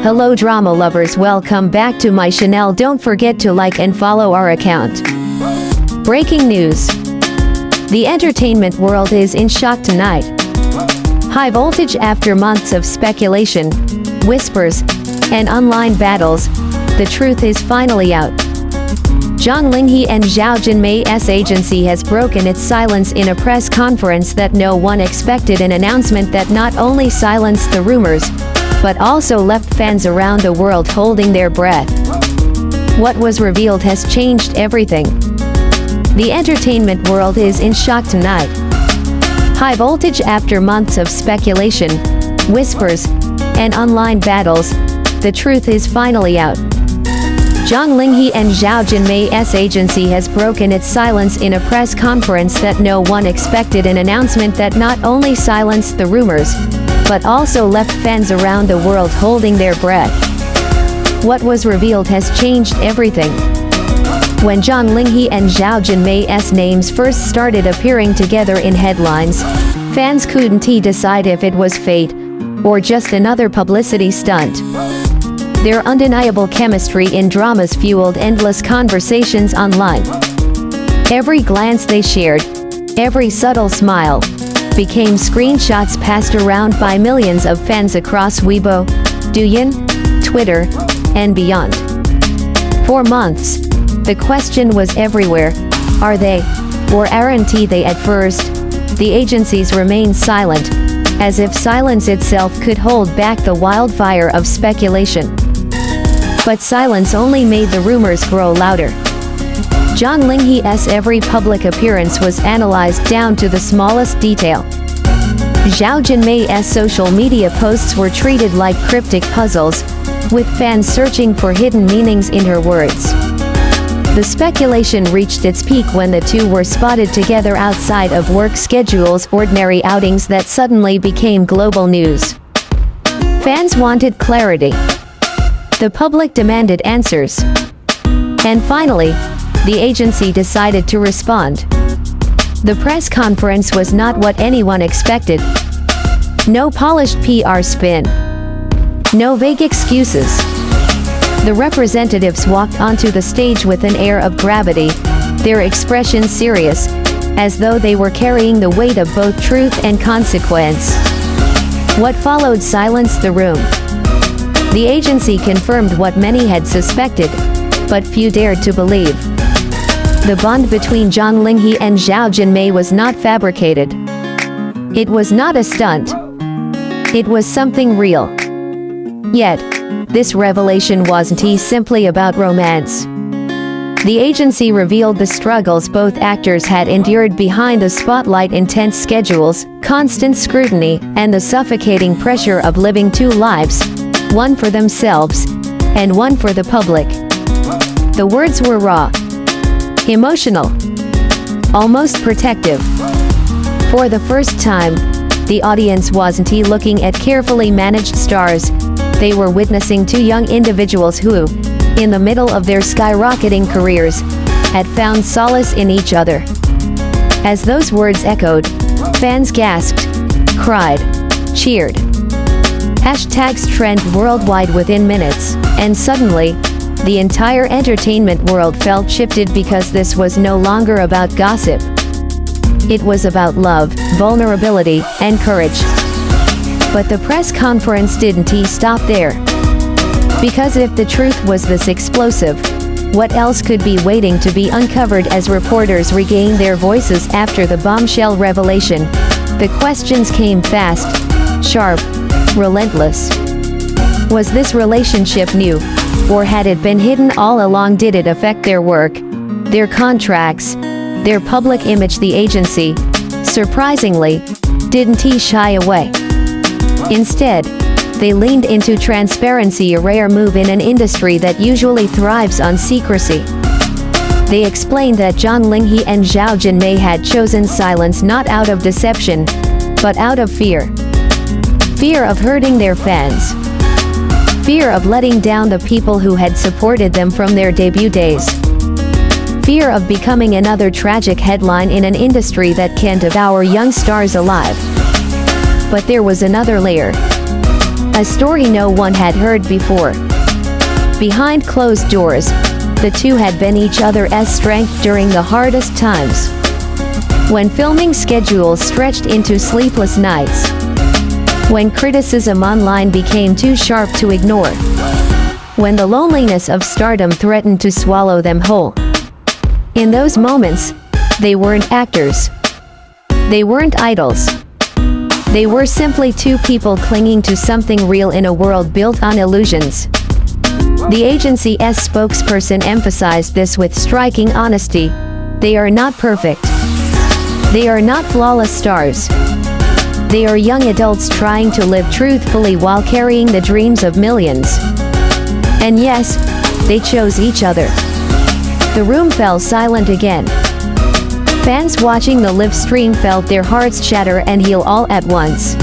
Hello drama lovers, welcome back to my channel. Don't forget to like and follow our account. Breaking news. The entertainment world is in shock tonight. High voltage after months of speculation, whispers, and online battles, the truth is finally out. Zhang Linghe and Zhao Jinmai's agency has broken its silence in a press conference that no one expected, an announcement that not only silenced the rumors, but also left fans around the world holding their breath. What was revealed has changed everything. The entertainment world is in shock tonight. High voltage after months of speculation, whispers, and online battles, the truth is finally out. Zhang Linghe and Zhao Jinmai's agency has broken its silence in a press conference that no one expected, an announcement that not only silenced the rumors, but also left fans around the world holding their breath. What was revealed has changed everything. When Zhang Linghe and Zhao Jinmai's names first started appearing together in headlines, fans couldn't decide if it was fate or just another publicity stunt. Their undeniable chemistry in dramas fueled endless conversations online. Every glance they shared, every subtle smile, became screenshots passed around by millions of fans across Weibo, Douyin, Twitter, and beyond. For months, the question was everywhere: are they, or aren't they? At first, the agencies remained silent, as if silence itself could hold back the wildfire of speculation. But silence only made the rumors grow louder. Zhang Linghe's every public appearance was analyzed down to the smallest detail. Zhao Jinmai's social media posts were treated like cryptic puzzles, with fans searching for hidden meanings in her words. The speculation reached its peak when the two were spotted together outside of work schedules, ordinary outings that suddenly became global news. Fans wanted clarity. The public demanded answers. And finally, the agency decided to respond. The press conference was not what anyone expected. No polished PR spin. No vague excuses. The representatives walked onto the stage with an air of gravity, their expressions serious, as though they were carrying the weight of both truth and consequence. What followed silenced the room. The agency confirmed what many had suspected, but few dared to believe. The bond between Zhang Linghe and Zhao Jinmai was not fabricated. It was not a stunt. It was something real. Yet, this revelation wasn't simply about romance. The agency revealed the struggles both actors had endured behind the spotlight: intense schedules, constant scrutiny, and the suffocating pressure of living two lives, one for themselves, and one for the public. The words were raw, emotional, almost protective. For the first time, the audience wasn't looking at carefully managed stars. They were witnessing two young individuals who, in the middle of their skyrocketing careers, had found solace in each other. As those words echoed, fans gasped, cried, cheered. Hashtags trended worldwide within minutes, and suddenly, the entire entertainment world felt shifted, because this was no longer about gossip. It was about love, vulnerability, and courage. But the press conference didn't stop there. Because if the truth was this explosive, what else could be waiting to be uncovered? As reporters regained their voices after the bombshell revelation, the questions came fast, sharp, relentless. Was this relationship new, or had it been hidden all along? Did it affect their work, their contracts, their public image? The agency, surprisingly, didn't shy away. Instead, they leaned into transparency, a rare move in an industry that usually thrives on secrecy. They explained that Zhang Linghe and Zhao Jinmai had chosen silence not out of deception, but out of fear. Fear of hurting their fans. Fear of letting down the people who had supported them from their debut days. Fear of becoming another tragic headline in an industry that can devour young stars alive. But there was another layer. A story no one had heard before. Behind closed doors, the two had been each other's strength during the hardest times. When filming schedules stretched into sleepless nights. When criticism online became too sharp to ignore. When the loneliness of stardom threatened to swallow them whole. In those moments, they weren't actors. They weren't idols. They were simply two people clinging to something real in a world built on illusions. The agency's spokesperson emphasized this with striking honesty. They are not perfect. They are not flawless stars. They are young adults trying to live truthfully while carrying the dreams of millions. And yes, they chose each other. The room fell silent again. Fans watching the live stream felt their hearts shatter and heal all at once.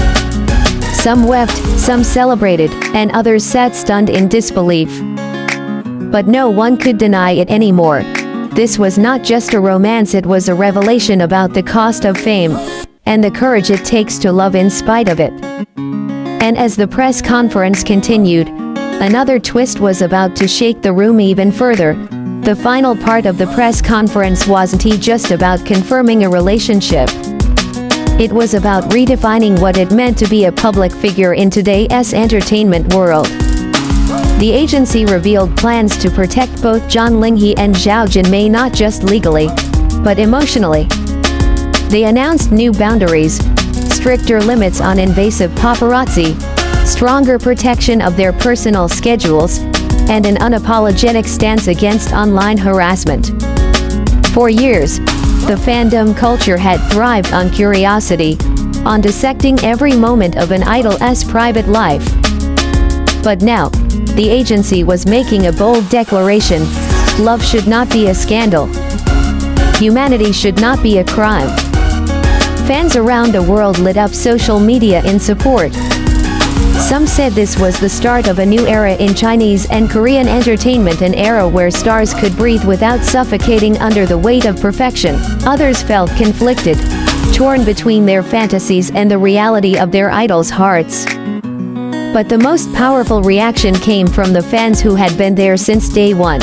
Some wept, some celebrated, and others sat stunned in disbelief. But no one could deny it anymore. This was not just a romance, it was a revelation about the cost of fame, and the courage it takes to love in spite of it. And as the press conference continued, another twist was about to shake the room even further. The final part of the press conference wasn't just about confirming a relationship. It was about redefining what it meant to be a public figure in today's entertainment world. The agency revealed plans to protect both Zhang Linghe and Zhao Jinmai not just legally, but emotionally. They announced new boundaries, stricter limits on invasive paparazzi, stronger protection of their personal schedules, and an unapologetic stance against online harassment. For years, the fandom culture had thrived on curiosity, on dissecting every moment of an idol's private life. But now, the agency was making a bold declaration: love should not be a scandal. Humanity should not be a crime. Fans around the world lit up social media in support. Some said this was the start of a new era in Chinese and Korean entertainment, an era where stars could breathe without suffocating under the weight of perfection. Others felt conflicted, torn between their fantasies and the reality of their idols' hearts. But the most powerful reaction came from the fans who had been there since day one.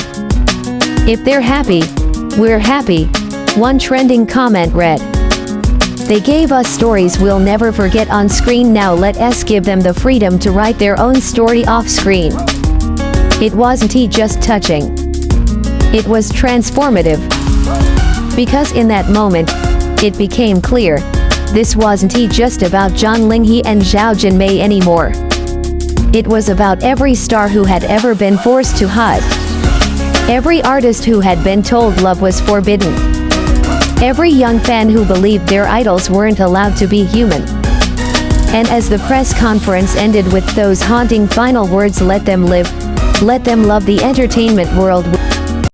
"If they're happy, we're happy," one trending comment read. "They gave us stories we'll never forget on screen, now let us give them the freedom to write their own story off screen." It wasn't just touching. It was transformative. Because in that moment, it became clear, this wasn't just about Zhang Linghe and Zhao Jinmai anymore. It was about every star who had ever been forced to hide. Every artist who had been told love was forbidden. Every young fan who believed their idols weren't allowed to be human. And as the press conference ended with those haunting final words, let them live, let them love, the entertainment world